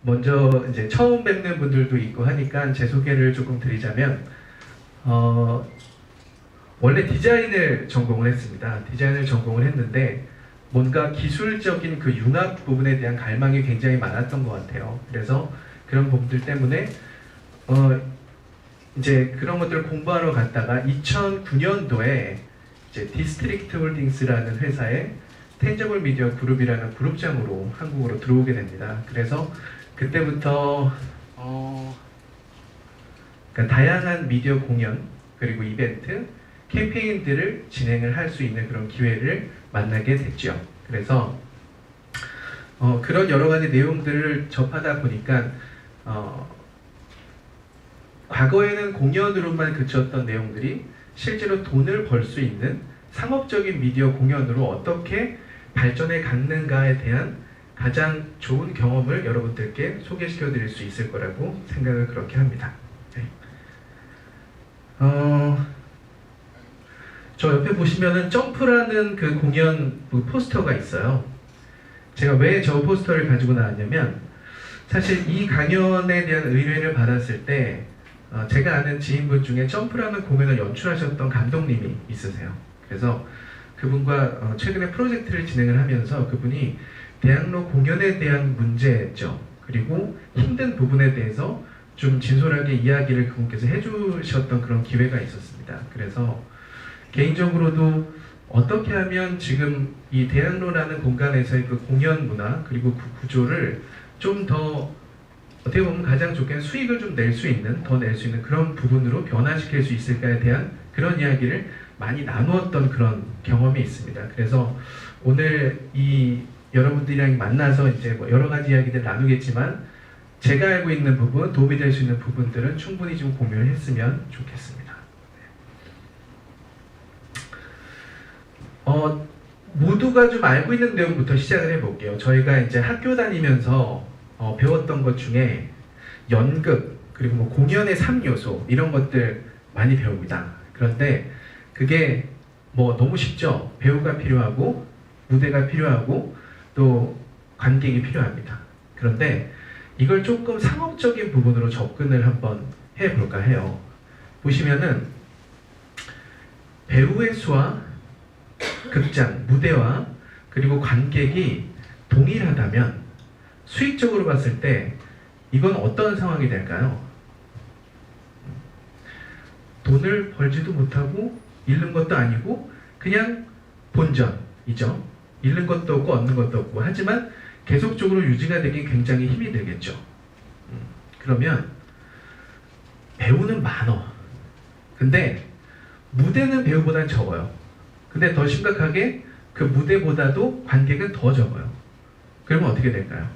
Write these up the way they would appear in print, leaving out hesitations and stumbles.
먼저 이제 처음 뵙는 분들도 있고 하니까 제 소개를 조금 드리자면, 원래 디자인을 전공을 했습니다. 디자인을 전공을 했는데 뭔가 기술적인 그 융합 부분에 대한 갈망이 굉장히 많았던 것 같아요. 그래서 그런 부분들 때문에 이제 그런 것들을 공부하러 갔다가 2009년도에 이제 디스트릭트 홀딩스라는 회사에 텐저블 미디어 그룹이라는 그룹장으로 한국으로 들어오게 됩니다. 그래서 그때부터 그러니까 다양한 미디어 공연 그리고 이벤트, 캠페인들을 진행을 할 수 있는 그런 기회를 만나게 됐죠. 그래서 그런 여러 가지 내용들을 접하다 보니까 과거에는 공연으로만 그쳤던 내용들이 실제로 돈을 벌 수 있는 상업적인 미디어 공연으로 어떻게 발전해 갔는가에 대한 가장 좋은 경험을 여러분들께 소개시켜 드릴 수 있을 거라고 생각을 그렇게 합니다. 네. 저 옆에 보시면은 점프라는 그 공연 그 포스터가 있어요. 제가 왜 저 포스터를 가지고 나왔냐면, 사실 이 강연에 대한 의뢰를 받았을 때 제가 아는 지인분 중에 점프라는 공연을 연출하셨던 감독님이 있으세요. 그래서 그분과 최근에 프로젝트를 진행을 하면서 그분이 대학로 공연에 대한 문제점 그리고 힘든 부분에 대해서 좀 진솔하게 이야기를 그분께서 해주셨던 그런 기회가 있었습니다. 그래서 개인적으로도 어떻게 하면 지금 이 대학로라는 공간에서의 그 공연 문화 그리고 그 구조를 좀 더 어떻게 보면 가장 좋게 수익을 좀 낼 수 있는, 더 낼 수 있는 그런 부분으로 변화시킬 수 있을까에 대한 그런 이야기를 많이 나누었던 그런 경험이 있습니다. 그래서 오늘 이 여러분들이랑 만나서 이제 뭐 여러 가지 이야기들 나누겠지만 제가 알고 있는 부분, 도움이 될 수 있는 부분들은 충분히 좀 공유를 했으면 좋겠습니다. 모두가 좀 알고 있는 내용부터 시작을 해볼게요. 저희가 이제 학교 다니면서 배웠던 것 중에 연극, 그리고 뭐 공연의 3요소 이런 것들 많이 배웁니다. 그런데 그게 뭐 너무 쉽죠. 배우가 필요하고 무대가 필요하고 또 관객이 필요합니다. 그런데 이걸 조금 상업적인 부분으로 접근을 한번 해볼까 해요. 보시면은 배우의 수와 극장, 무대와 그리고 관객이 동일하다면 수익적으로 봤을 때 이건 어떤 상황이 될까요? 돈을 벌지도 못하고 잃는 것도 아니고 그냥 본전이죠. 잃는 것도 없고 얻는 것도 없고, 하지만 계속적으로 유지가 되긴 굉장히 힘이 들겠죠. 그러면 배우는 많어. 근데 무대는 배우보다는 적어요. 근데 더 심각하게 그 무대보다도 관객은 더 적어요. 그러면 어떻게 될까요?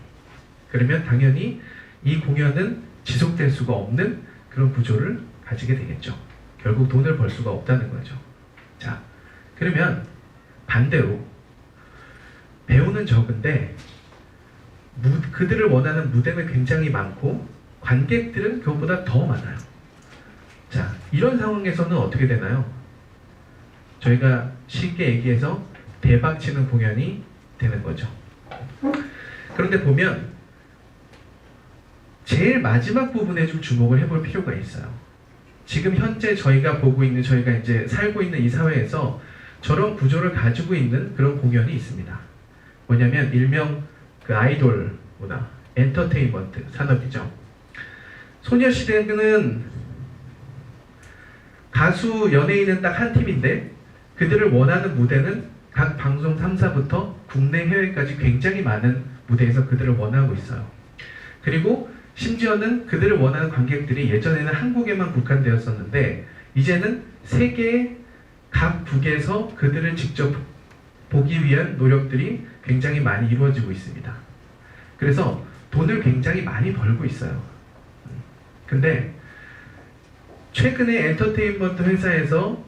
그러면 당연히 이 공연은 지속될 수가 없는 그런 구조를 가지게 되겠죠. 결국 돈을 벌 수가 없다는 거죠. 자, 그러면 반대로 배우는 적은데 그들을 원하는 무대는 굉장히 많고 관객들은 그것보다 더 많아요. 자, 이런 상황에서는 어떻게 되나요? 저희가 쉽게 얘기해서 대박치는 공연이 되는 거죠. 그런데 보면 제일 마지막 부분에 좀 주목을 해볼 필요가 있어요. 지금 현재 저희가 보고 있는, 저희가 이제 살고 있는 이 사회에서 저런 구조를 가지고 있는 그런 공연이 있습니다. 뭐냐면 일명 그 아이돌 문화, 엔터테인먼트 산업이죠. 소녀시대는 가수, 연예인은 딱 한 팀인데 그들을 원하는 무대는 각 방송 3사부터 국내 해외까지 굉장히 많은 무대에서 그들을 원하고 있어요. 그리고 심지어는 그들을 원하는 관객들이 예전에는 한국에만 국한되었었는데 이제는 세계 각 국에서 그들을 직접 보기 위한 노력들이 굉장히 많이 이루어지고 있습니다. 그래서 돈을 굉장히 많이 벌고 있어요. 근데 최근에 엔터테인먼트 회사에서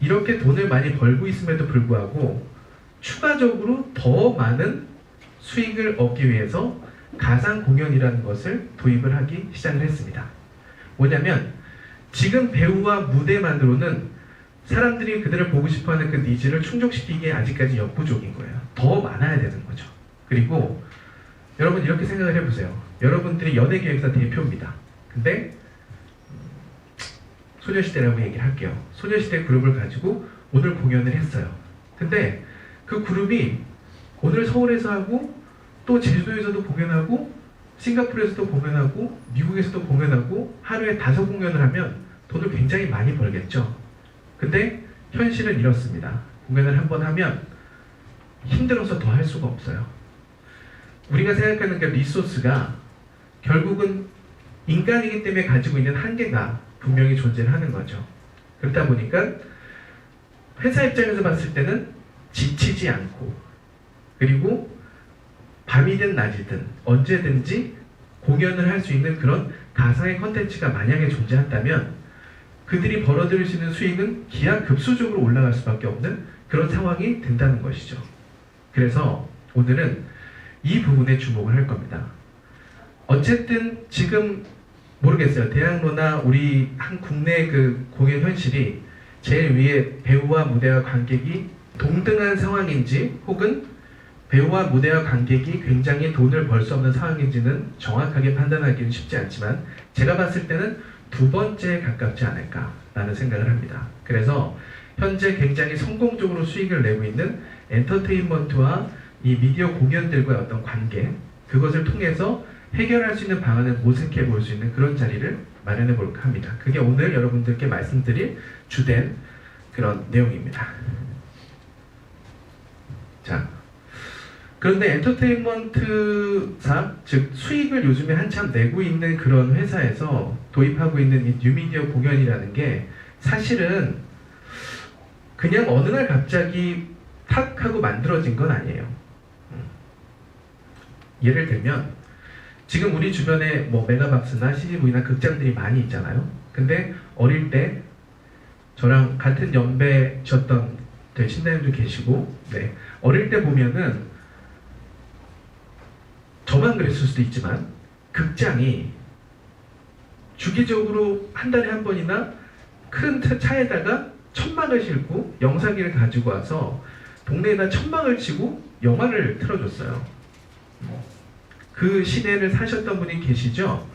이렇게 돈을 많이 벌고 있음에도 불구하고 추가적으로 더 많은 수익을 얻기 위해서 가상 공연이라는 것을 도입을 하기 시작을 했습니다. 뭐냐면 지금 배우와 무대만으로는 사람들이 그들을 보고 싶어하는 그 니즈를 충족시키기에 아직까지 역부족인 거예요. 더 많아야 되는 거죠. 그리고 여러분 이렇게 생각을 해보세요. 여러분들이 연예기획사 대표입니다. 근데 소녀시대라고 얘기를 할게요. 소녀시대 그룹을 가지고 오늘 공연을 했어요. 근데 그 그룹이 오늘 서울에서 하고 또 제주도에서도 공연하고 싱가포르에서도 공연하고 미국에서도 공연하고 하루에 5공연을 하면 돈을 굉장히 많이 벌겠죠. 근데 현실은 이렇습니다. 공연을 한 번 하면 힘들어서 더 할 수가 없어요. 우리가 생각하는 그 리소스가 결국은 인간이기 때문에 가지고 있는 한계가 분명히 존재를 하는 거죠. 그렇다 보니까 회사 입장에서 봤을 때는 지치지 않고 그리고 밤이든 낮이든 언제든지 공연을 할 수 있는 그런 가상의 컨텐츠가 만약에 존재한다면 그들이 벌어들일 수 있는 수익은 기하급수적으로 올라갈 수밖에 없는 그런 상황이 된다는 것이죠. 그래서 오늘은 이 부분에 주목을 할 겁니다. 어쨌든 지금 모르겠어요. 대학로나 우리 한 국내 그 공연 현실이 제일 위에 배우와 무대와 관객이 동등한 상황인지 혹은 배우와 무대와 관객이 굉장히 돈을 벌 수 없는 상황인지는 정확하게 판단하기는 쉽지 않지만 제가 봤을 때는 두 번째에 가깝지 않을까라는 생각을 합니다. 그래서 현재 굉장히 성공적으로 수익을 내고 있는 엔터테인먼트와 이 미디어 공연들과의 어떤 관계, 그것을 통해서 해결할 수 있는 방안을 모색해 볼 수 있는 그런 자리를 마련해 볼까 합니다. 그게 오늘 여러분들께 말씀드릴 주된 그런 내용입니다. 자, 그런데 엔터테인먼트사, 즉 수익을 요즘에 한참 내고 있는 그런 회사에서 도입하고 있는 이 뉴미디어 공연이라는 게 사실은 그냥 어느 날 갑자기 탁 하고 만들어진 건 아니에요. 예를 들면 지금 우리 주변에 뭐 메가박스나 CGV나 극장들이 많이 있잖아요. 근데 어릴 때 저랑 같은 연배셨던 신다님도 계시고, 네, 어릴 때 보면은 저만 그랬을 수도 있지만 극장이 주기적으로 한 달에 한 번이나 큰 차에다가 천막을 싣고 영상기를 가지고 와서 동네에다 천막을 치고 영화를 틀어줬어요. 그 시대를 사셨던 분이 계시죠?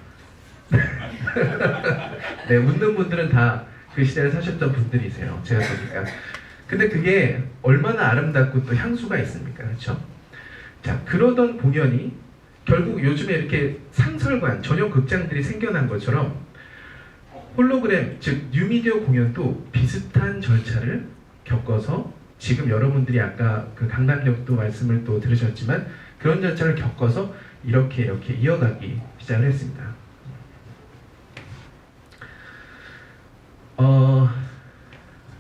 네, 웃는 분들은 다 그 시대를 사셨던 분들이세요. 제가 보니까. 근데 그게 얼마나 아름답고 또 향수가 있습니까? 그렇죠? 자, 그러던 공연이 결국 요즘에 이렇게 상설관, 전용 극장들이 생겨난 것처럼 홀로그램, 즉 뉴미디어 공연도 비슷한 절차를 겪어서 지금 여러분들이 아까 그 강남역도 말씀을 또 들으셨지만 그런 절차를 겪어서 이렇게 이어가기 시작을 했습니다.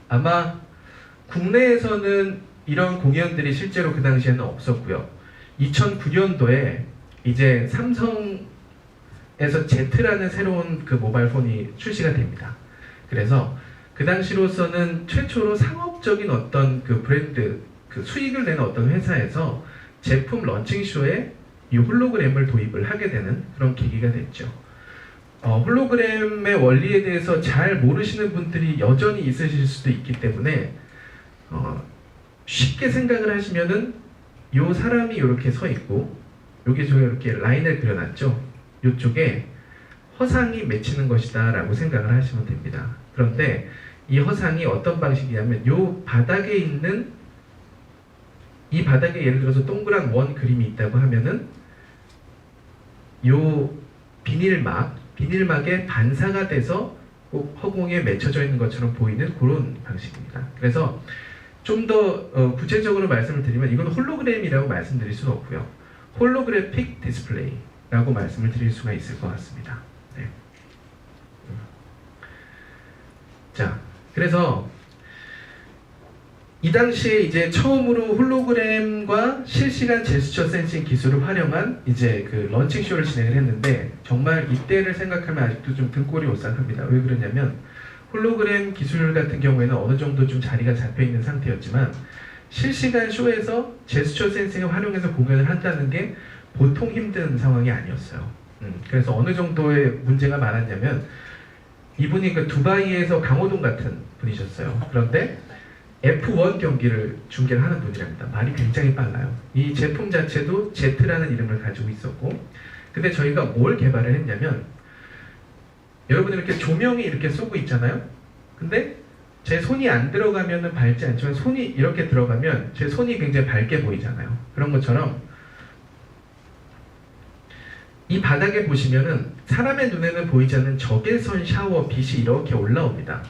아마 국내에서는 이런 공연들이 실제로 그 당시에는 없었고요. 2009년도에 이제 삼성에서 Z라는 새로운 그 모바일 폰이 출시가 됩니다. 그래서 그 당시로서는 최초로 상업적인 어떤 그 브랜드, 그 수익을 내는 어떤 회사에서 제품 런칭쇼에 이 홀로그램을 도입을 하게 되는 그런 계기가 됐죠. 홀로그램의 원리에 대해서 잘 모르시는 분들이 여전히 있으실 수도 있기 때문에 쉽게 생각을 하시면은 요 사람이 이렇게 서 있고 여기 저 이렇게 라인을 그려놨죠. 이쪽에 허상이 맺히는 것이다 라고 생각을 하시면 됩니다. 그런데 이 허상이 어떤 방식이냐면 요 바닥에 있는 이 바닥에 예를 들어서 동그란 원 그림이 있다고 하면은 요 비닐막에 반사가 돼서 꼭 허공에 맺혀져 있는 것처럼 보이는 그런 방식입니다. 그래서 좀 더 구체적으로 말씀을 드리면 이건 홀로그램이라고 말씀드릴 수는 없고요. 홀로그래픽 디스플레이라고 말씀을 드릴 수가 있을 것 같습니다. 네. 자, 그래서 이 당시에 이제 처음으로 홀로그램과 실시간 제스처 센싱 기술을 활용한 이제 그 런칭 쇼를 진행을 했는데 정말 이때를 생각하면 아직도 좀 등골이 오싹합니다. 왜 그러냐면 홀로그램 기술 같은 경우에는 어느 정도 좀 자리가 잡혀 있는 상태였지만 실시간 쇼에서 제스처 센싱을 활용해서 공연을 한다는 게 보통 힘든 상황이 아니었어요. 그래서 어느 정도의 문제가 많았냐면 이분이 그 두바이에서 강호동 같은 분이셨어요. 그런데 F1 경기를 중계를 하는 분이랍니다. 말이 굉장히 빨라요. 이 제품 자체도 Z라는 이름을 가지고 있었고 근데 저희가 뭘 개발을 했냐면 여러분 이렇게 조명이 이렇게 쏘고 있잖아요. 근데 제 손이 안 들어가면은 밝지 않지만 손이 이렇게 들어가면 제 손이 굉장히 밝게 보이잖아요. 그런 것처럼 이 바닥에 보시면은 사람의 눈에는 보이지 않는 적외선 샤워 빛이 이렇게 올라옵니다.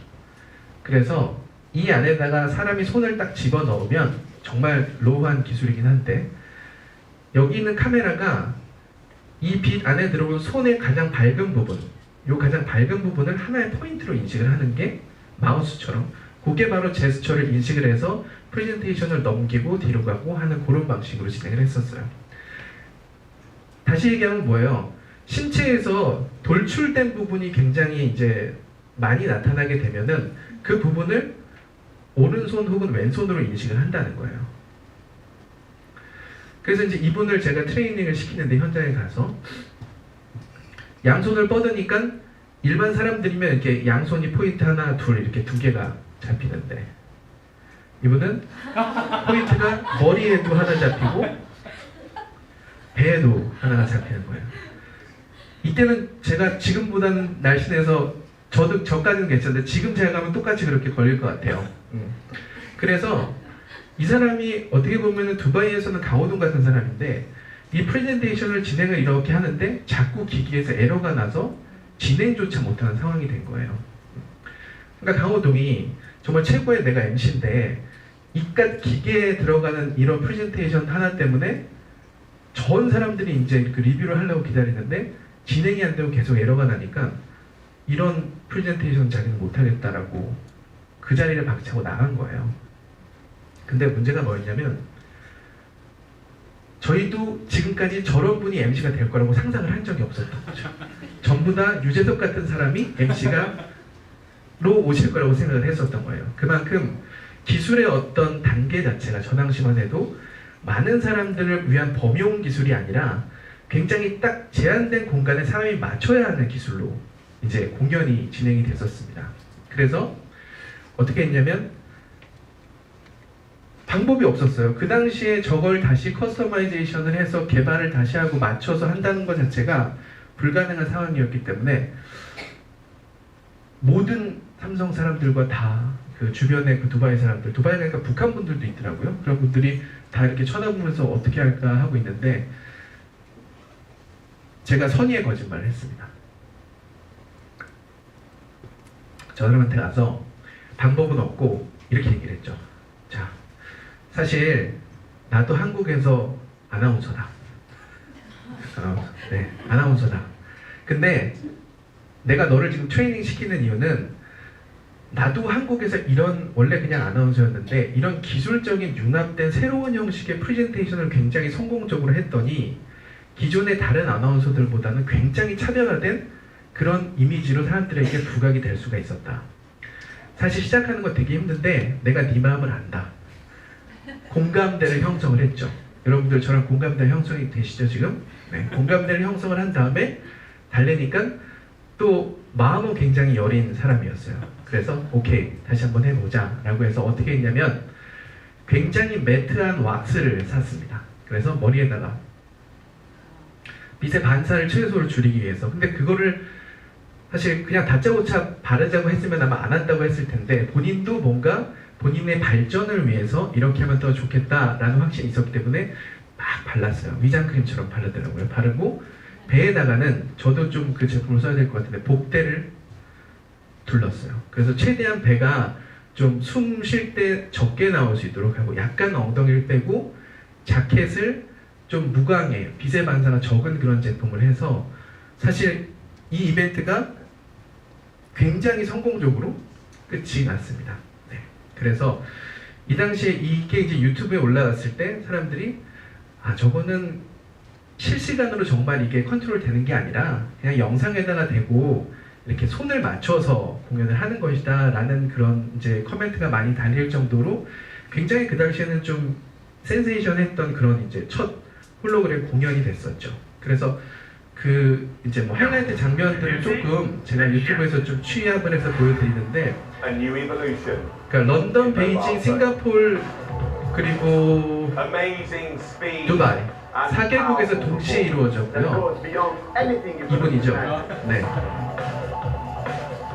그래서 이 안에다가 사람이 손을 딱 집어 넣으면 정말 로우한 기술이긴 한데 여기 있는 카메라가 이 빛 안에 들어온 손의 가장 밝은 부분, 이 가장 밝은 부분을 하나의 포인트로 인식을 하는 게 마우스처럼 그게 바로 제스처를 인식을 해서 프레젠테이션을 넘기고 뒤로 가고 하는 그런 방식으로 진행을 했었어요. 다시 얘기하면 뭐예요? 신체에서 돌출된 부분이 굉장히 이제 많이 나타나게 되면은 그 부분을 오른손 혹은 왼손으로 인식을 한다는 거예요. 그래서 이제 이분을 제가 트레이닝을 시키는데 현장에 가서 양손을 뻗으니까 일반 사람들이면 이렇게 양손이 포인트 하나, 둘 이렇게 두 개가 잡히는데 이분은 포인트가 머리에도 하나 잡히고 배에도 하나가 잡히는 거예요. 이때는 제가 지금보다는 날씬해서 저까지는 괜찮은데 지금 제가 가면 똑같이 그렇게 걸릴 것 같아요. 그래서 이 사람이 어떻게 보면 두바이에서는 강호동 같은 사람인데 이 프레젠테이션을 진행을 이렇게 하는데 자꾸 기기에서 에러가 나서 진행조차 못하는 상황이 된 거예요. 그러니까 강호동이 정말 최고의 내가 MC인데 이깟 기계에 들어가는 이런 프레젠테이션 하나 때문에 전 사람들이 이제 그 리뷰를 하려고 기다리는데 진행이 안 되고 계속 에러가 나니까 이런 프레젠테이션 자기는 못하겠다라고 그 자리를 박차고 나간 거예요. 근데 문제가 뭐였냐면 저희도 지금까지 저런 분이 MC가 될 거라고 상상을 한 적이 없었던 거죠. 전부 다 유재석 같은 사람이 MC가로 오실 거라고 생각을 했었던 거예요. 그만큼 기술의 어떤 단계 자체가 저 당시만 해도 많은 사람들을 위한 범용 기술이 아니라 굉장히 딱 제한된 공간에 사람이 맞춰야 하는 기술로 이제 공연이 진행이 됐었습니다. 그래서 어떻게 했냐면 방법이 없었어요. 그 당시에 저걸 다시 커스터마이제이션을 해서 개발을 다시 하고 맞춰서 한다는 것 자체가 불가능한 상황이었기 때문에 모든 삼성 사람들과 다 그 주변의 그 두바이 사람들, 두바이 가니까 북한 분들도 있더라고요. 그런 분들이 다 이렇게 쳐다보면서 어떻게 할까 하고 있는데 제가 선의의 거짓말을 했습니다. 저 사람한테 가서 방법은 없고 이렇게 얘기를 했죠. 자, 사실 나도 한국에서 아나운서다. 네, 아나운서다. 근데 내가 너를 지금 트레이닝 시키는 이유는 나도 한국에서 이런 원래 그냥 아나운서였는데 이런 기술적인 융합된 새로운 형식의 프레젠테이션을 굉장히 성공적으로 했더니 기존의 다른 아나운서들보다는 굉장히 차별화된 그런 이미지로 사람들에게 부각이 될 수가 있었다. 사실 시작하는 거 되게 힘든데 내가 네 마음을 안다. 공감대를 형성을 했죠. 여러분들 저랑 공감대 형성이 되시죠 지금? 네, 공감대를 형성을 한 다음에 달래니까 또 마음은 굉장히 여린 사람이었어요. 그래서 오케이 다시 한번 해보자 라고 해서 어떻게 했냐면 굉장히 매트한 왁스를 샀습니다. 그래서 머리에다가 빛의 반사를 최소로 줄이기 위해서. 근데 그거를 사실 그냥 다짜고짜 바르자고 했으면 아마 안 한다고 했을 텐데 본인도 뭔가 본인의 발전을 위해서 이렇게 하면 더 좋겠다라는 확신이 있었기 때문에 막 발랐어요. 위장크림처럼 바르더라고요. 바르고 배에다가는 저도 좀 그 제품을 써야 될 것 같은데 복대를 둘렀어요. 그래서 최대한 배가 좀 숨 쉴 때 적게 나올 수 있도록 하고 약간 엉덩이를 빼고 자켓을 좀 무광의 빛의 반사가 적은 그런 제품을 해서 사실 이 이벤트가 굉장히 성공적으로 끝이 났습니다. 네. 그래서 이 당시에 이게 이제 유튜브에 올라갔을 때 사람들이 아 저거는 실시간으로 정말 이게 컨트롤 되는 게 아니라 그냥 영상에다가 대고 이렇게 손을 맞춰서 공연을 하는 것이다 라는 그런 이제 커멘트가 많이 달릴 정도로 굉장히 그 당시에는 좀 센세이션했던 그런 이제 첫 홀로그램 공연이 됐었죠. 그래서 그 이제 뭐 하이라이트 장면들을 조금 제가 유튜브에서 좀 취합을 해서 보여드리는데 그러니까 런던, 베이징, 싱가포르 그리고 Amazing speed. 두바이 and 4개국에서 powerful 동시에 performance that 이루어졌고요. goes beyond anything you could 이분이죠. imagine. 네.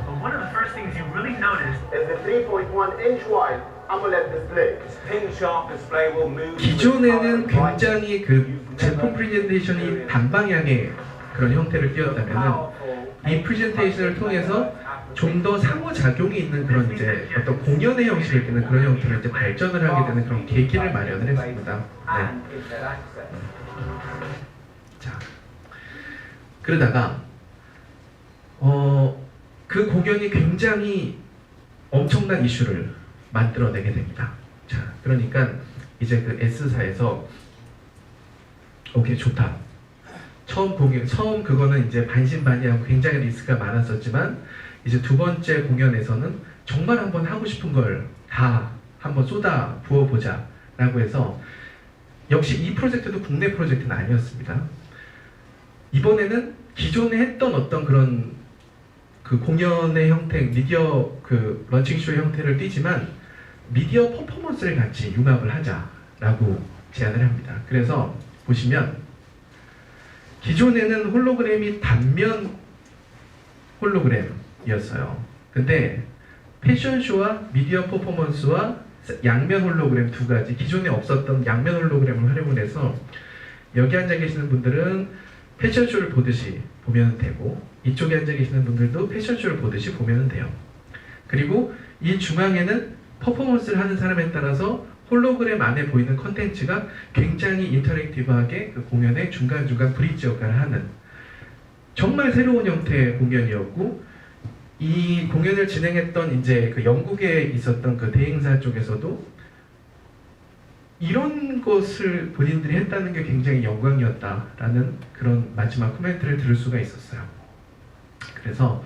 But one of the first things you really noticed Is the 3.1-inch wide AMOLED display. This pin sharp display will move. 기존에는 굉장히 그 제품 프레젠테이션이 단방향의 그런 형태를 띄었다면은 이 프레젠테이션을 통해서 좀 더 상호작용이 있는 그런 이제 어떤 공연의 형식을 띠는 그런 형태로 이제 발전을 하게 되는 그런 계기를 마련을 했습니다. 네. 자, 그러다가 그 공연이 굉장히 엄청난 이슈를 만들어내게 됩니다. 자, 그러니까 이제 그 S사에서 오케이 좋다. 처음 그거는 이제 반신반의하고 굉장히 리스크가 많았었지만 이제 두 번째 공연에서는 정말 한번 하고 싶은 걸 다 한번 쏟아 부어보자 라고 해서 역시 이 프로젝트도 국내 프로젝트는 아니었습니다. 이번에는 기존에 했던 어떤 그런 그 공연의 형태, 미디어 그 런칭쇼의 형태를 띠지만 미디어 퍼포먼스를 같이 융합을 하자라고 제안을 합니다. 그래서 보시면 기존에는 홀로그램이 단면 홀로그램이었어요. 근데 패션쇼와 미디어 퍼포먼스와 양면 홀로그램 두 가지, 기존에 없었던 양면 홀로그램을 활용을 해서 여기 앉아 계시는 분들은 패션쇼를 보듯이 보면 되고 이쪽에 앉아 계시는 분들도 패션쇼를 보듯이 보면 돼요. 그리고 이 중앙에는 퍼포먼스를 하는 사람에 따라서 홀로그램 안에 보이는 컨텐츠가 굉장히 인터랙티브하게 그 공연의 중간중간 브릿지 역할을 하는 정말 새로운 형태의 공연이었고, 이 공연을 진행했던 이제 그 영국에 있었던 그 대행사 쪽에서도 이런 것을 본인들이 했다는 게 굉장히 영광이었다라는 그런 마지막 코멘트를 들을 수가 있었어요. 그래서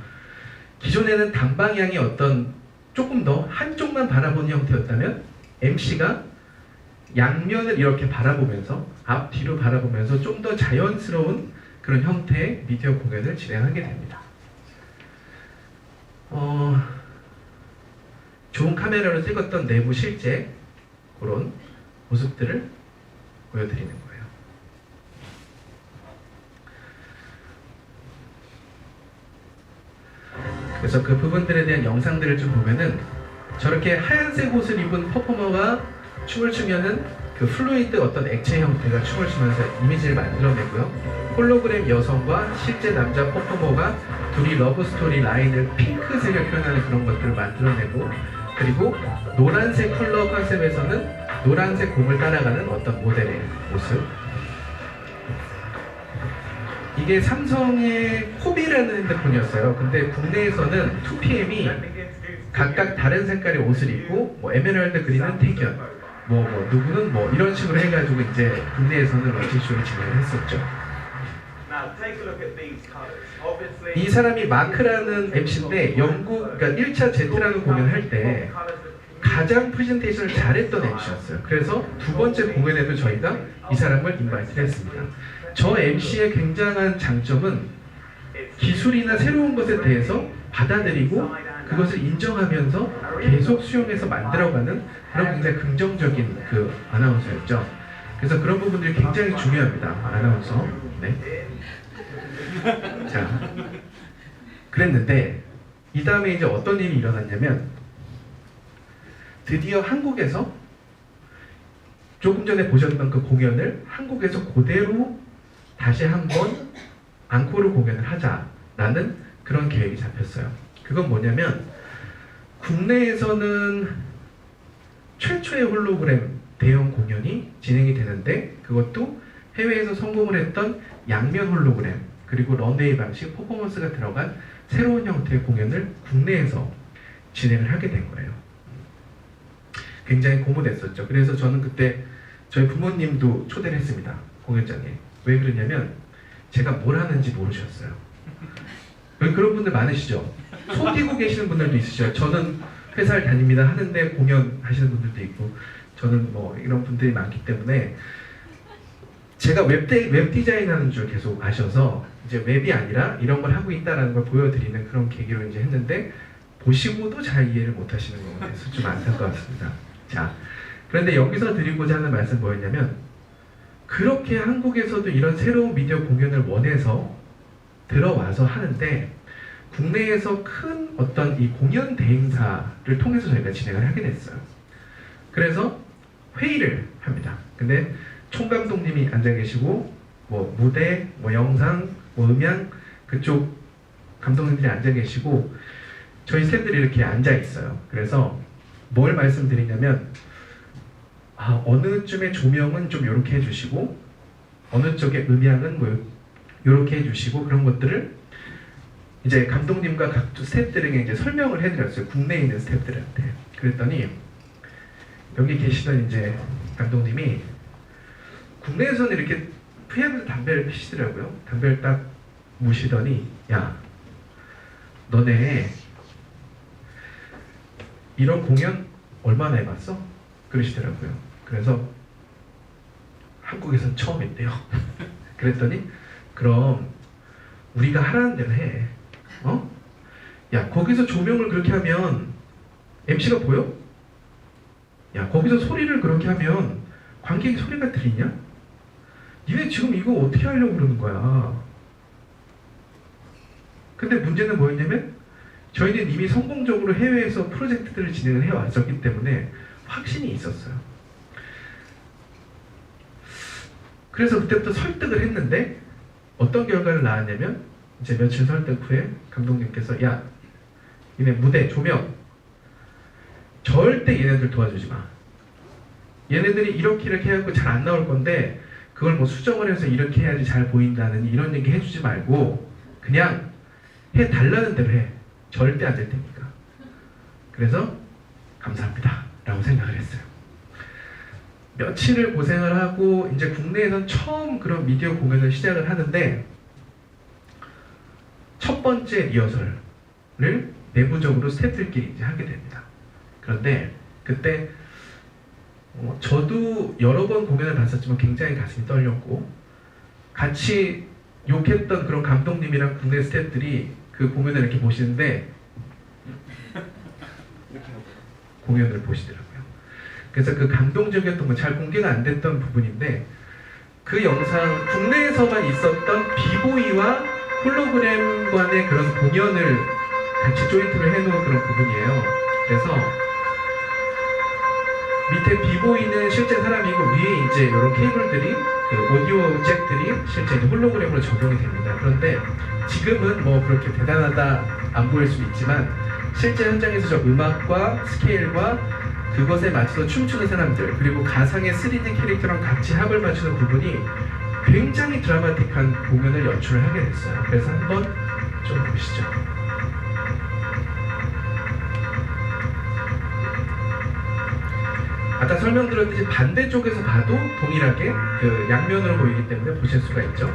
기존에는 단방향이 어떤 조금 더 한쪽만 바라보는 형태였다면 MC가 양면을 이렇게 바라보면서 앞 뒤로 바라보면서 좀 더 자연스러운 그런 형태의 미디어 공연을 진행하게 됩니다. 좋은 카메라로 찍었던 내부 실제 그런 모습들을 보여드리는 거예요. 그래서 그 부분들에 대한 영상들을 좀 보면은 저렇게 하얀색 옷을 입은 퍼포머가 춤을 추면은 그 플루이드 어떤 액체 형태가 춤을 추면서 이미지를 만들어내고요. 홀로그램 여성과 실제 남자 퍼포머가 둘이 러브스토리 라인을 핑크색을 표현하는 그런 것들을 만들어내고, 그리고 노란색 컬러 컨셉에서는 노란색 공을 따라가는 어떤 모델의 모습. 이게 삼성의 코비라는 핸드폰이었어요. 근데 국내에서는 2PM이 각각 다른 색깔의 옷을 입고 뭐 에메랄드 그린은 태견, 누구는 뭐 이런 식으로 해가지고 이제 국내에서는 런칭쇼를 진행을 했었죠. 이 사람이 마크라는 MC인데 영국, 그러니까 1차 제트라는 공연을 할 때 가장 프레젠테이션을 잘했던 MC였어요. 그래서 두 번째 공연에도 저희가 이 사람을 인바이트를 했습니다. 저 MC의 굉장한 장점은 기술이나 새로운 것에 대해서 받아들이고 그것을 인정하면서 계속 수용해서 만들어가는 그런 굉장히 긍정적인 그 아나운서였죠. 그래서 그런 부분들이 굉장히 중요합니다. 아나운서. 네. 자, 그랬는데 이 다음에 이제 어떤 일이 일어났냐면 드디어 한국에서 조금 전에 보셨던 그 공연을 한국에서 그대로 다시 한번 앙코르 공연을 하자라는 그런 계획이 잡혔어요. 그건 뭐냐면 국내에서는 최초의 홀로그램 대형 공연이 진행이 되는데 그것도 해외에서 성공을 했던 양면 홀로그램 그리고 런웨이 방식 퍼포먼스가 들어간 새로운 형태의 공연을 국내에서 진행을 하게 된 거예요. 굉장히 고무됐었죠. 그래서 저는 그때 저희 부모님도 초대를 했습니다. 공연장에. 왜 그러냐면 제가 뭘 하는지 모르셨어요. 그런 분들 많으시죠? 속이고 계시는 분들도 있으시죠. 저는 회사를 다닙니다 하는데 공연하시는 분들도 있고, 저는 뭐 이런 분들이 많기 때문에 제가 웹 디자인 하는 줄 계속 아셔서 이제 웹이 아니라 이런 걸 하고 있다는 걸 보여드리는 그런 계기로 이제 했는데 보시고도 잘 이해를 못 하시는 경우가 있어서 좀 안타까웠습니다. 자, 그런데 여기서 드리고자 하는 말씀 뭐였냐면 그렇게 한국에서도 이런 새로운 미디어 공연을 원해서 들어와서 하는데 국내에서 큰 어떤 이 공연 대행사를 통해서 저희가 진행을 하게 됐어요. 그래서 회의를 합니다. 근데 총감독님이 앉아 계시고 뭐 무대, 뭐 영상, 뭐 음향 그쪽 감독님들이 앉아 계시고 저희 스태프들이 이렇게 앉아 있어요. 그래서 뭘 말씀드리냐면 어느 쯤에 조명은 좀 이렇게 해주시고 어느 쪽에 음향은 뭐 이렇게 해주시고 그런 것들을 이제 감독님과 각 스태프들에게 이제 설명을 해드렸어요. 국내에 있는 스태프들한테. 그랬더니 여기 계시던 이제 감독님이 국내에서는 이렇게 피하면서 담배를 피시더라고요. 담배를 딱 무시더니 야 너네 이런 공연 얼마나 해봤어? 그러시더라고요. 그래서 한국에선 처음인데요. 그랬더니 그럼 우리가 하라는 대로 해. 야 거기서 조명을 그렇게 하면 MC가 보여? 야 거기서 소리를 그렇게 하면 관객이 소리가 들리냐? 니네 지금 이거 어떻게 하려고 그러는 거야? 근데 문제는 뭐였냐면 저희는 이미 성공적으로 해외에서 프로젝트들을 진행을 해왔었기 때문에 확신이 있었어요. 그래서 그때부터 설득을 했는데 어떤 결과를 낳았냐면 이제 며칠 설득 후에 감독님께서 야 얘네 무대 조명 절대 얘네들 도와주지 마. 얘네들이 이렇게 해갖고 잘 안 나올 건데 그걸 뭐 수정을 해서 이렇게 해야지 잘 보인다는 이런 얘기 해주지 말고 그냥 해달라는 대로 해. 절대 안 될 테니까. 그래서 감사합니다 라고 생각을 했어요. 며칠을 고생을 하고 이제 국내에선 처음 그런 미디어 공연을 시작을 하는데 첫 번째 리허설을 내부적으로 스태프들끼리 이제 하게 됩니다. 그런데 그때 저도 여러 번 공연을 봤었지만 굉장히 가슴이 떨렸고 같이 욕했던 그런 감독님이랑 국내 스태프들이 그 공연을 이렇게 보시는데 공연을 보시더라고요. 그래서 그 감동적이었던 건 잘 공개가 안 됐던 부분인데 그 영상 국내에서만 있었던 비보이와 홀로그램 간의 그런 공연을 같이 조인트를 해놓은 그런 부분이에요. 그래서 밑에 비보이는 실제 사람이고 위에 이제 이런 케이블들이 그 오디오 잭들이 실제 이제 홀로그램으로 적용이 됩니다. 그런데 지금은 뭐 그렇게 대단하다 안 보일 수 있지만 실제 현장에서 저 음악과 스케일과 그것에 맞춰서 춤추는 사람들 그리고 가상의 3D 캐릭터랑 같이 합을 맞추는 부분이 굉장히 드라마틱한 공연을 연출을 하게 됐어요. 그래서 한번 좀 보시죠. 아까 설명드렸듯이 반대쪽에서 봐도 동일하게 그 양면으로 보이기 때문에 보실 수가 있죠.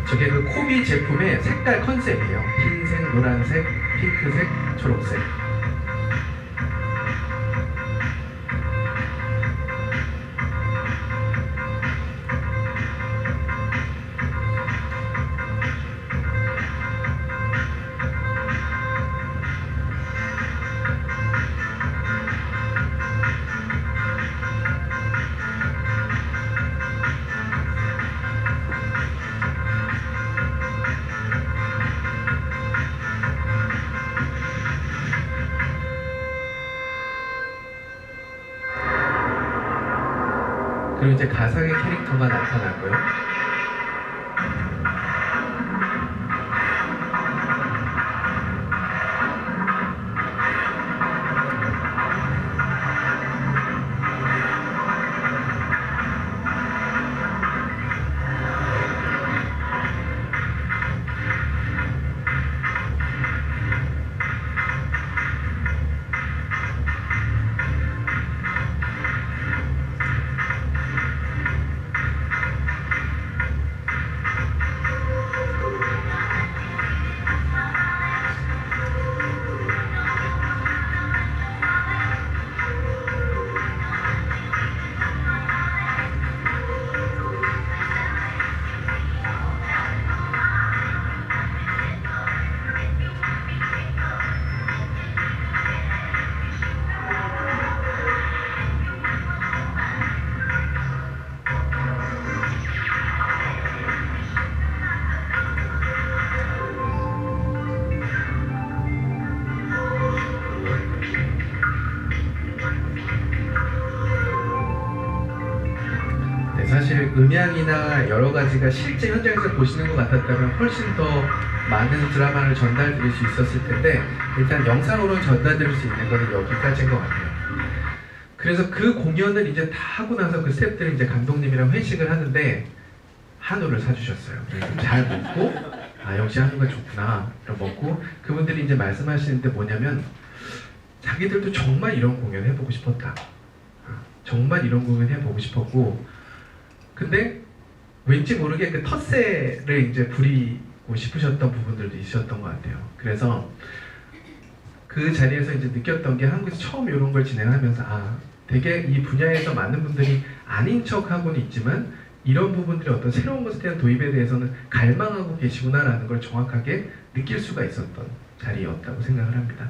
저게 그 코비 제품의 색깔 컨셉이에요. 흰색, 노란색, 핑크색, 초록색. 그리고 이제 가상의 캐릭터가 나타나고요. 음향이나 여러 가지가 실제 현장에서 보시는 것 같았다면 훨씬 더 많은 드라마를 전달드릴 수 있었을 텐데 일단 영상으로 전달드릴 수 있는 거는 여기까지인 것 같아요. 그래서 그 공연을 이제 다 하고 나서 그 스태프들이 이제 감독님이랑 회식을 하는데 한우를 사주셨어요. 그래서 잘 먹고 아 역시 한우가 좋구나 이러고 먹고 그분들이 이제 말씀하시는데 뭐냐면 자기들도 정말 이런 공연 해보고 싶었다. 정말 이런 공연 해보고 싶었고 근데 왠지 모르게 그 텃세를 이제 부리고 싶으셨던 부분들도 있으셨던 것 같아요. 그래서 그 자리에서 이제 느꼈던 게 한국에서 처음 이런 걸 진행하면서 아 되게 이 분야에서 많은 분들이 아닌 척하고는 있지만 이런 부분들이 어떤 새로운 것에 대한 도입에 대해서는 갈망하고 계시구나라는 걸 정확하게 느낄 수가 있었던 자리였다고 생각을 합니다.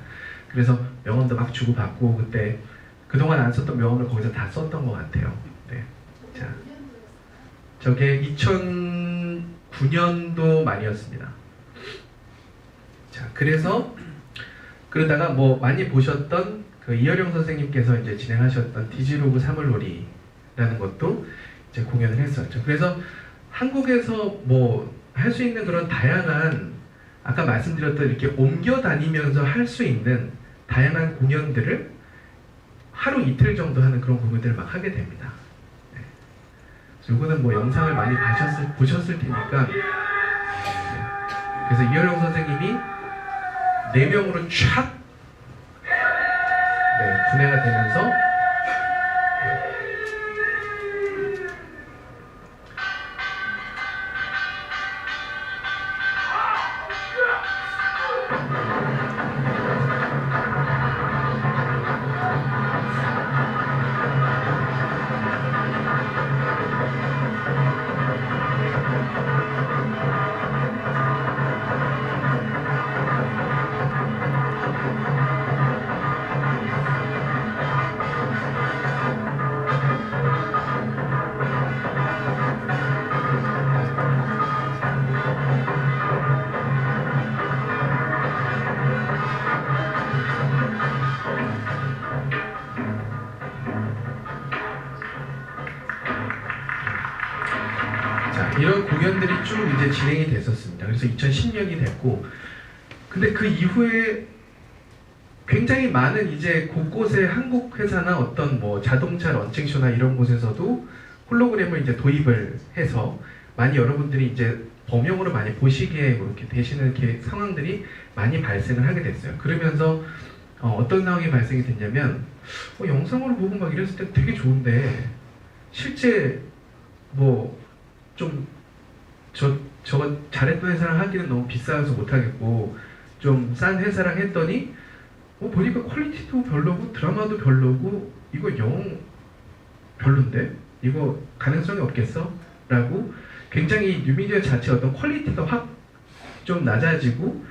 그래서 명언도 막 주고받고 그때 그동안 안 썼던 명언을 거기서 다 썼던 것 같아요. 네. 자, 저게 2009년도 말이었습니다. 자, 그래서 그러다가 뭐 많이 보셨던 그 이어령 선생님께서 이제 진행하셨던 디지로그 3월놀이라는 것도 이제 공연을 했었죠. 그래서 한국에서 뭐 할 수 있는 그런 다양한 아까 말씀드렸던 이렇게 옮겨 다니면서 할 수 있는 다양한 공연들을 하루 이틀 정도 하는 그런 공연들을 막 하게 됩니다. 네. 요거는 뭐 영상을 많이 보셨을 테니까. 네. 그래서 이어령 선생님이 4명으로 촥 분해가 되면서 이런 공연들이 쭉 이제 진행이 됐었습니다. 그래서 2010년이 됐고, 근데 그 이후에 굉장히 많은 이제 곳곳에 한국 회사나 어떤 뭐 자동차 런칭쇼나 이런 곳에서도 홀로그램을 이제 도입을 해서 많이 여러분들이 이제 범용으로 많이 보시기에 뭐 이렇게 되시는 이렇게 상황들이 많이 발생을 하게 됐어요. 그러면서 어떤 상황이 발생이 됐냐면 영상으로 보고 막 이랬을 때 되게 좋은데 실제 뭐 좀 저거 잘했던 회사랑 하기는 너무 비싸서 못하겠고 좀 싼 회사랑 했더니 보니까 퀄리티도 별로고 드라마도 별로고 이거 영 별론데 이거 가능성이 없겠어? 라고 굉장히 뉴미디어 자체 어떤 퀄리티가 확 좀 낮아지고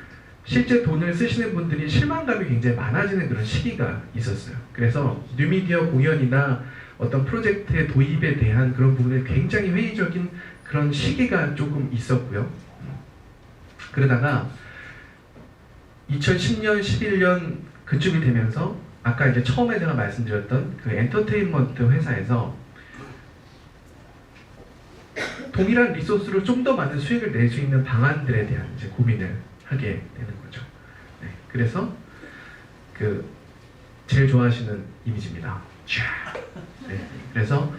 실제 돈을 쓰시는 분들이 실망감이 굉장히 많아지는 그런 시기가 있었어요. 그래서 뉴미디어 공연이나 어떤 프로젝트의 도입에 대한 그런 부분에 굉장히 회의적인 그런 시기가 조금 있었고요. 그러다가 2010년, 11년 그쯤이 되면서 아까 이제 처음에 제가 말씀드렸던 그 엔터테인먼트 회사에서 동일한 리소스로 좀 더 많은 수익을 낼 수 있는 방안들에 대한 이제 고민을 하게 되는 거죠. 네, 그래서 그 제일 좋아하시는 이미지입니다. 네, 그래서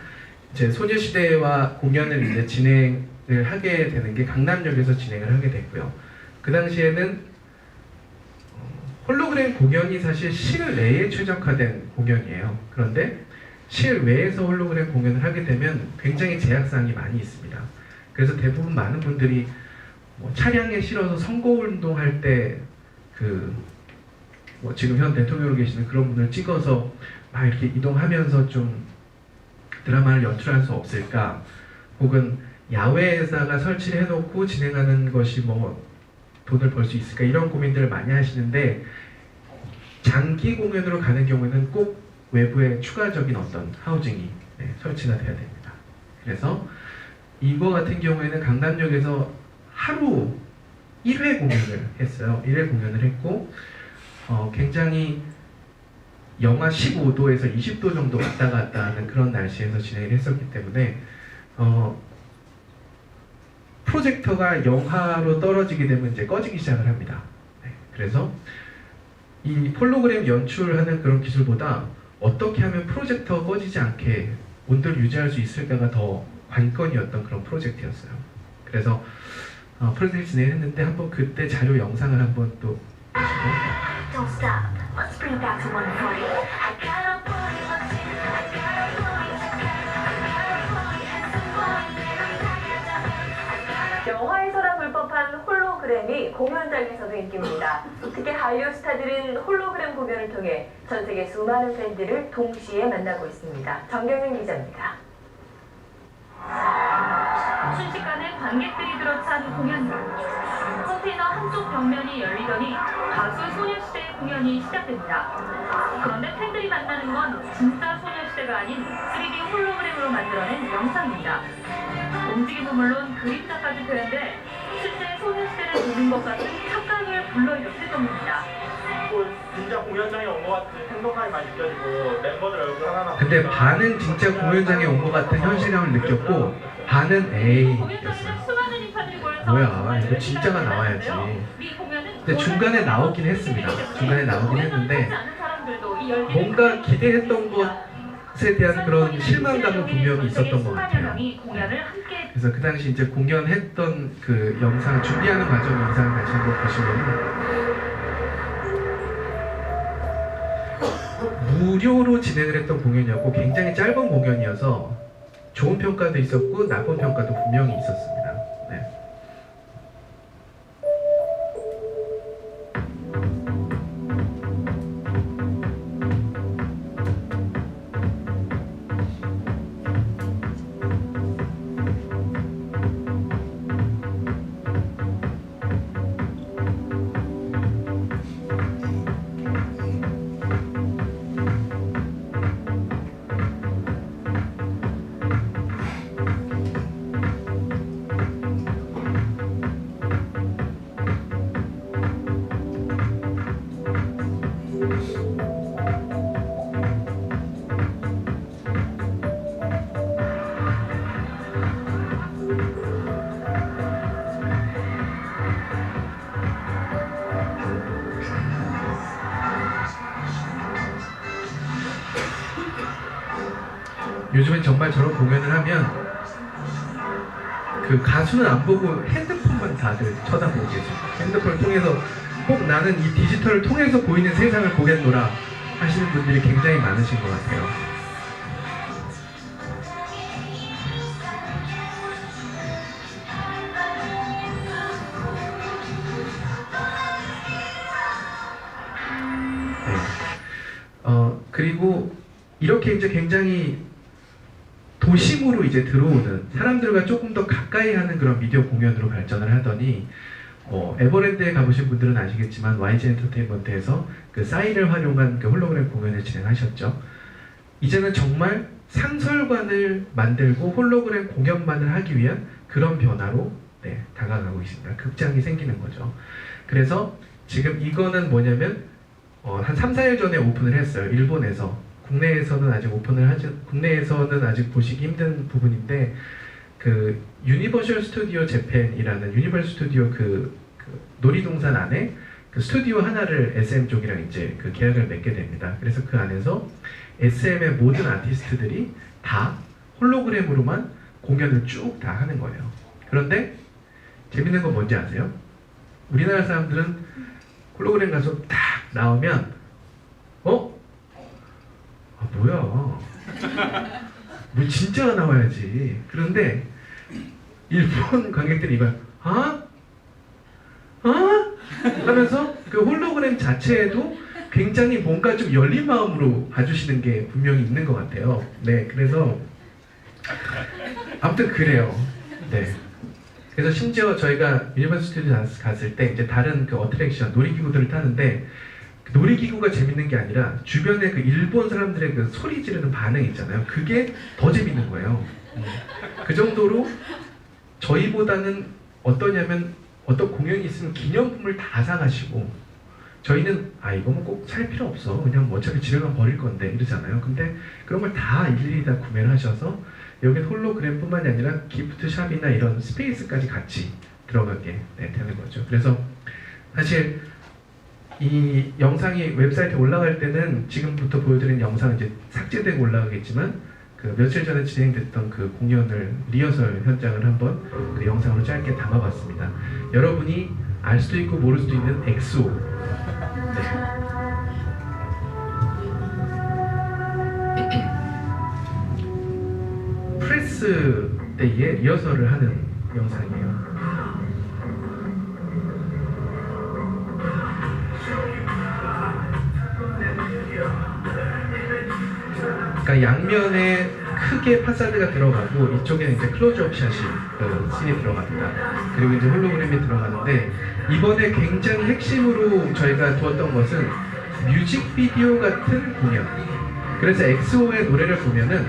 이제 소녀시대와 공연을 이제 진행을 하게 되는 게 강남역에서 진행을 하게 됐고요. 그 당시에는 홀로그램 공연이 사실 실내에 최적화된 공연이에요. 그런데 실외에서 홀로그램 공연을 하게 되면 굉장히 제약사항이 많이 있습니다. 그래서 대부분 많은 분들이 뭐 차량에 실어서 선거운동할 때 뭐 지금 현 대통령으로 계시는 그런 분을 찍어서 막 이렇게 이동하면서 좀 드라마를 연출할 수 없을까? 혹은 야외에다가 설치를 해놓고 진행하는 것이 뭐 돈을 벌 수 있을까? 이런 고민들을 많이 하시는데 장기 공연으로 가는 경우에는 꼭 외부에 추가적인 어떤 하우징이 설치가 돼야 됩니다. 그래서 이거 같은 경우에는 강남역에서 하루 1회 공연을 했어요. 1회 공연을 했고 굉장히 영하 15도에서 20도 정도 왔다 갔다 하는 그런 날씨에서 진행을 했었기 때문에 프로젝터가 영하로 떨어지게 되면 이제 꺼지기 시작을 합니다. 네, 그래서 이 홀로그램 연출하는 그런 기술보다 어떻게 하면 프로젝터가 꺼지지 않게 온도를 유지할 수 있을까가 더 관건이었던 그런 프로젝트였어요. 그래서 프로젝트 진행했는데 한번 그때 자료 영상을 한번 또 보시고. Don't stop. Let's bring it back to 140. I got a booty, let's see. I got a booty, 영화에서나 볼 법한 홀로그램이 공연장에서도 인기입니다. 특히 한류 스타들은 홀로그램 공연을 통해 전 세계 수많은 팬들을 동시에 만나고 있습니다. 정경윤 기자입니다. 순식간에 관객들이 들어찬 공연장. 컨테이너 한쪽 벽면이 열리더니 가수 소녀시대의 공연이 시작됩니다. 그런데 팬들이 만나는 건 진짜 소녀시대가 아닌 3D 홀로그램으로 만들어낸 영상입니다. 움직임은 물론 그림자까지 표현돼 실제 소녀시대를 보는 것 같은 착각을 불러일으킬 겁니다. 진짜 공연장에 온 것 같은 행동감이 많이 느껴지고 멤버들 얼굴 하나하나. 근데 반은 진짜 공연장에 온 것 같은 현실감을 느꼈고 반은 공연장에 A였어요. 수많은 인파들이 모여서 뭐야, 정말 이거 진짜가 나와야지. 이 공연은 근데 중간에 나오긴 했습니다. 중간에 나오긴 했는데 뭔가 기대했던 것에 대한 그런 실망감은 분명히 있었던 것 같아요. 그래서 그 당시 이제 공연했던 그 영상 준비하는 과정 영상을 다시 한번 보시면 무료로 진행을 했던 공연이었고 굉장히 짧은 공연이어서 좋은 평가도 있었고 나쁜 평가도 분명히 있었습니다. 네. 요즘엔 정말 저런 공연을 하면 그 가수는 안 보고 핸드폰만 다들 쳐다보고 계십니다. 핸드폰을 통해서 꼭 나는 이 디지털을 통해서 보이는 세상을 보겠노라 하시는 분들이 굉장히 많으신 것 같아요. 네. 그리고 이렇게 이제 굉장히 도심으로 이제 들어오는 사람들과 조금 더 가까이 하는 그런 미디어 공연으로 발전을 하더니 에버랜드에 가보신 분들은 아시겠지만 YG 엔터테인먼트에서 그 사인을 활용한 그 홀로그램 공연을 진행하셨죠. 이제는 정말 상설관을 만들고 홀로그램 공연만을 하기 위한 그런 변화로 다가가고 있습니다. 극장이 생기는 거죠. 그래서 지금 이거는 뭐냐면 한 3, 4일 전에 오픈을 했어요. 일본에서. 국내에서는 아직 보시기 힘든 부분인데 그 유니버셜 스튜디오 재팬이라는 유니버셜 스튜디오 그 놀이동산 안에 그 스튜디오 하나를 SM 쪽이랑 이제 그 계약을 맺게 됩니다. 그래서 그 안에서 SM의 모든 아티스트들이 다 홀로그램으로만 공연을 쭉 다 하는 거예요. 그런데 재밌는 건 뭔지 아세요? 우리나라 사람들은 홀로그램 가서 딱 나오면 뭐야? 뭐 진짜가 나와야지. 그런데 일본 관객들이 이걸 하면서 그 홀로그램 자체에도 굉장히 뭔가 좀 열린 마음으로 봐주시는 게 분명히 있는 것 같아요. 네, 그래서 아무튼 그래요. 네. 그래서 심지어 저희가 유니버설 스튜디오 갔을 때 이제 다른 그 어트랙션 놀이기구들을 타는데 그 놀이기구가 재밌는 게 아니라 주변에 그 일본 사람들의 그 소리 지르는 반응 있잖아요. 그게 더 재밌는 거예요. 그 정도로 저희보다는 어떠냐면 어떤 공연이 있으면 기념품을 다 사가시고 저희는 이거 뭐 꼭 살 필요 없어. 그냥 뭐 어차피 집에만 버릴 건데 이러잖아요. 근데 그런 걸 다 일일이 다 구매를 하셔서 여기 홀로그램뿐만이 아니라 기프트샵이나 이런 스페이스까지 같이 들어가게 되는 거죠. 그래서 사실 이 영상이 웹사이트에 올라갈 때는 지금부터 보여드린 영상은 이제 삭제되고 올라가겠지만 그 며칠 전에 진행됐던 그 공연을 리허설 현장을 한번 그 영상으로 짧게 담아봤습니다. 여러분이 알 수도 있고 모를 수도 있는 엑소. 프레스 때에 리허설을 하는 영상이에요. 그러니까 양면에 크게 파사드가 들어가고 이쪽에 이제 클로즈업 샷이 씬이 들어갑니다. 그리고 이제 홀로그램이 들어가는데 이번에 굉장히 핵심으로 저희가 두었던 것은 뮤직비디오 같은 공연. 그래서 엑소의 노래를 보면은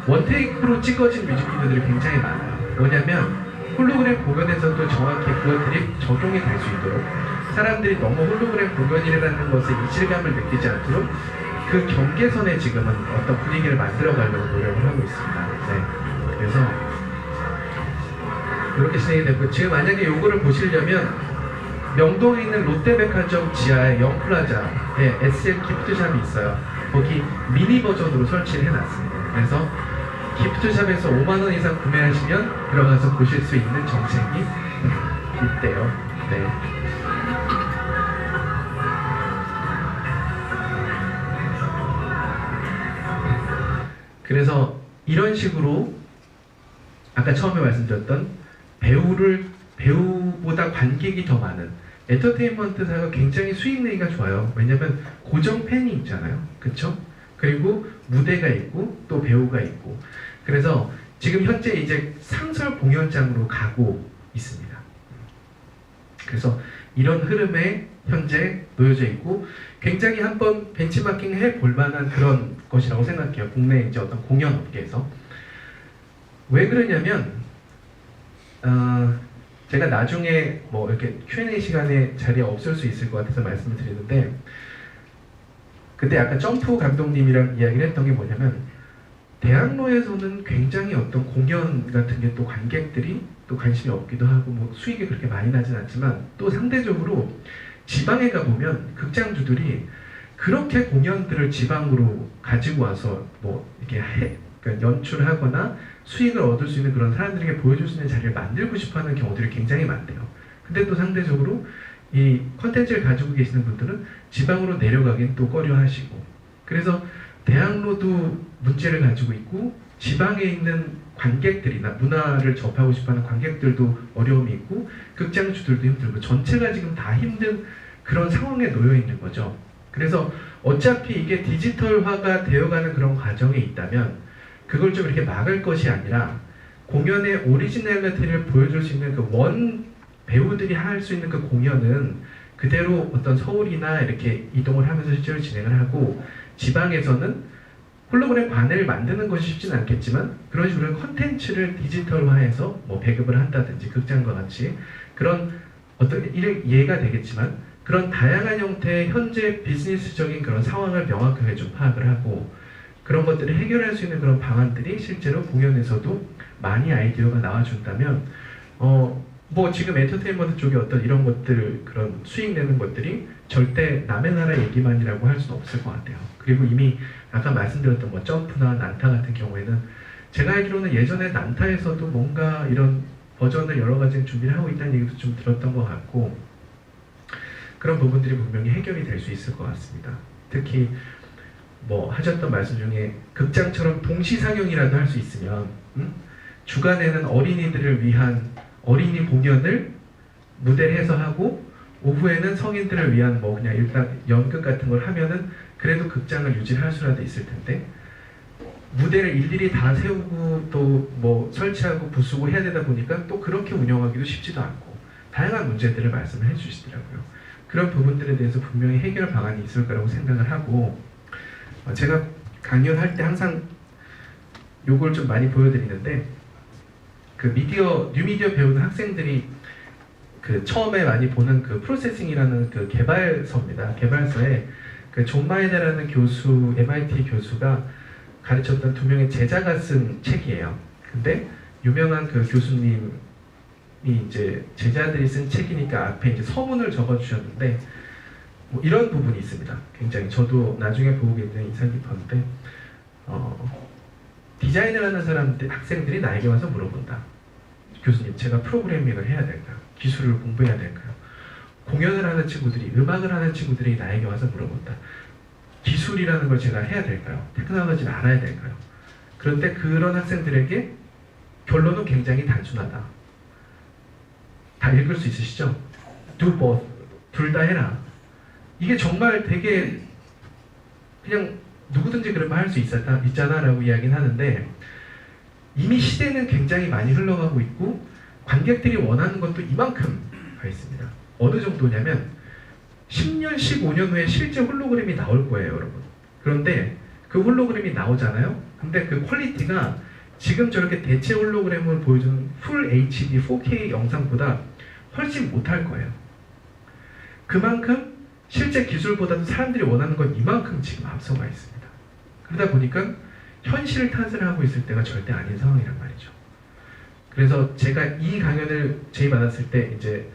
원테이크로 찍어진 뮤직비디오들이 굉장히 많아요. 뭐냐면 홀로그램 공연에서도 정확히 그것들이 적용이 될 수 있도록 사람들이 너무 홀로그램 공연이라는 것에 이질감을 느끼지 않도록 그 경계선에 지금은 어떤 분위기를 만들어 가려고 노력을 하고 있습니다. 네. 그래서 이렇게 진행이 되고 지금 만약에 요거를 보시려면 명동에 있는 롯데백화점 지하에 영플라자에 SM 기프트샵이 있어요. 거기 미니 버전으로 설치를 해놨습니다. 그래서 기프트샵에서 5만원 이상 구매하시면 들어가서 보실 수 있는 정책이 있대요. 네. 그래서 이런 식으로 아까 처음에 말씀드렸던 배우보다 관객이 더 많은 엔터테인먼트사가 굉장히 수익 내기가 좋아요. 왜냐면 고정 팬이 있잖아요. 그쵸? 그리고 무대가 있고 또 배우가 있고 그래서 지금 현재 이제 상설 공연장으로 가고 있습니다. 그래서 이런 흐름에 현재 놓여져 있고 굉장히 한번 벤치마킹 해볼 만한 그런 것이라고 생각해요. 국내 이제 어떤 공연 업계에서. 왜 그러냐면 제가 나중에 뭐 이렇게 Q&A 시간에 자리에 없을 수 있을 것 같아서 말씀을 드리는데 그때 아까 점프 감독님이랑 이야기를 했던 게 뭐냐면 대학로에서는 굉장히 어떤 공연 같은 게 또 관객들이 또 관심이 없기도 하고 뭐 수익이 그렇게 많이 나진 않지만 또 상대적으로 지방에 가보면 극장주들이 그렇게 공연들을 지방으로 가지고 와서 뭐 이렇게 그러니까 연출하거나 수익을 얻을 수 있는 그런 사람들에게 보여줄 수 있는 자리를 만들고 싶어하는 경우들이 굉장히 많대요. 근데 또 상대적으로 이 컨텐츠를 가지고 계시는 분들은 지방으로 내려가긴 또 꺼려하시고 그래서 대학로도 문제를 가지고 있고 지방에 있는 관객들이나 문화를 접하고 싶어하는 관객들도 어려움이 있고 극장주들도 힘들고 전체가 지금 다 힘든 그런 상황에 놓여 있는 거죠. 그래서 어차피 이게 디지털화가 되어가는 그런 과정에 있다면 그걸 좀 이렇게 막을 것이 아니라 공연의 오리지널리티를 보여줄 수 있는 그 원 배우들이 할 수 있는 그 공연은 그대로 어떤 서울이나 이렇게 이동을 하면서 실제로 진행을 하고 지방에서는 홀로그램 관을 만드는 것이 쉽지는 않겠지만 그런 식으로 컨텐츠를 디지털화해서 뭐 배급을 한다든지 극장과 같이 그런 어떤 예가 되겠지만 그런 다양한 형태의 현재 비즈니스적인 그런 상황을 명확하게 좀 파악을 하고 그런 것들을 해결할 수 있는 그런 방안들이 실제로 공연에서도 많이 아이디어가 나와준다면 뭐 지금 엔터테인먼트 쪽에 어떤 이런 것들 그런 수익 내는 것들이 절대 남의 나라 얘기만이라고 할 수는 없을 것 같아요. 그리고 이미 아까 말씀드렸던 뭐 점프나 난타 같은 경우에는 제가 알기로는 예전에 난타에서도 뭔가 이런 버전을 여러 가지 준비를 하고 있다는 얘기도 좀 들었던 것 같고 그런 부분들이 분명히 해결이 될 수 있을 것 같습니다. 특히 뭐 하셨던 말씀 중에 극장처럼 동시 상영이라도 할 수 있으면 주간에는 어린이들을 위한 어린이 공연을 무대를 해서 하고 오후에는 성인들을 위한 뭐 그냥 일단 연극 같은 걸 하면은 그래도 극장을 유지할 수라도 있을 텐데 무대를 일일이 다 세우고 또 뭐 설치하고 부수고 해야 되다 보니까 또 그렇게 운영하기도 쉽지도 않고 다양한 문제들을 말씀을 해주시더라고요. 그런 부분들에 대해서 분명히 해결 방안이 있을 거라고 생각을 하고 제가 강연할 때 항상 요걸 좀 많이 보여드리는데 그 뉴미디어 배우는 학생들이 그 처음에 많이 보는 그 프로세싱이라는 그 개발서입니다. 개발서에 그 존 마이너라는 교수, MIT 교수가 가르쳤던 두 명의 제자가 쓴 책이에요. 근데 유명한 그 교수님이 이제 제자들이 쓴 책이니까 앞에 이제 서문을 적어 주셨는데 뭐 이런 부분이 있습니다. 굉장히 저도 나중에 보고 굉장히 인상 깊었는데 디자인을 하는 사람들, 학생들이 나에게 와서 물어본다. 교수님, 제가 프로그래밍을 해야 될까요? 기술을 공부해야 될까요? 공연을 하는 친구들이, 음악을 하는 친구들이 나에게 와서 물어본다. 기술이라는 걸 제가 해야 될까요? 테크놀로지를 알아야 될까요? 그런데 그런 학생들에게 결론은 굉장히 단순하다. 다 읽을 수 있으시죠? Do both. 둘 다 해라. 이게 정말 되게 그냥 누구든지 그러면 할 수 있잖아 라고 이야기는 하는데 이미 시대는 굉장히 많이 흘러가고 있고 관객들이 원하는 것도 이만큼 가 있습니다. 어느 정도냐면 10년, 15년 후에 실제 홀로그램이 나올 거예요, 여러분. 그런데 그 홀로그램이 나오잖아요. 근데 그 퀄리티가 지금 저렇게 대체 홀로그램을 보여주는 풀 HD 4K 영상보다 훨씬 못할 거예요. 그만큼 실제 기술보다도 사람들이 원하는 건 이만큼 지금 앞서가 있습니다. 그러다 보니까 현실 탓을 하고 있을 때가 절대 아닌 상황이란 말이죠. 그래서 제가 이 강연을 제의받았을 때 이제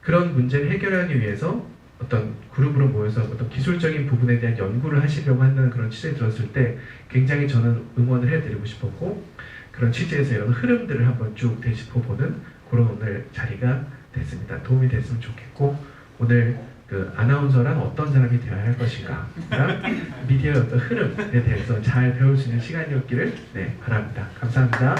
그런 문제를 해결하기 위해서 어떤 그룹으로 모여서 어떤 기술적인 부분에 대한 연구를 하시려고 한다는 그런 취지를 들었을 때 굉장히 저는 응원을 해드리고 싶었고 그런 취지에서 이런 흐름들을 한번 쭉 되짚어보는 그런 오늘 자리가 됐습니다. 도움이 됐으면 좋겠고 오늘 그 아나운서란 어떤 사람이 되어야 할 것인가 미디어의 어떤 흐름에 대해서 잘 배울 수 있는 시간이었기를 바랍니다. 감사합니다.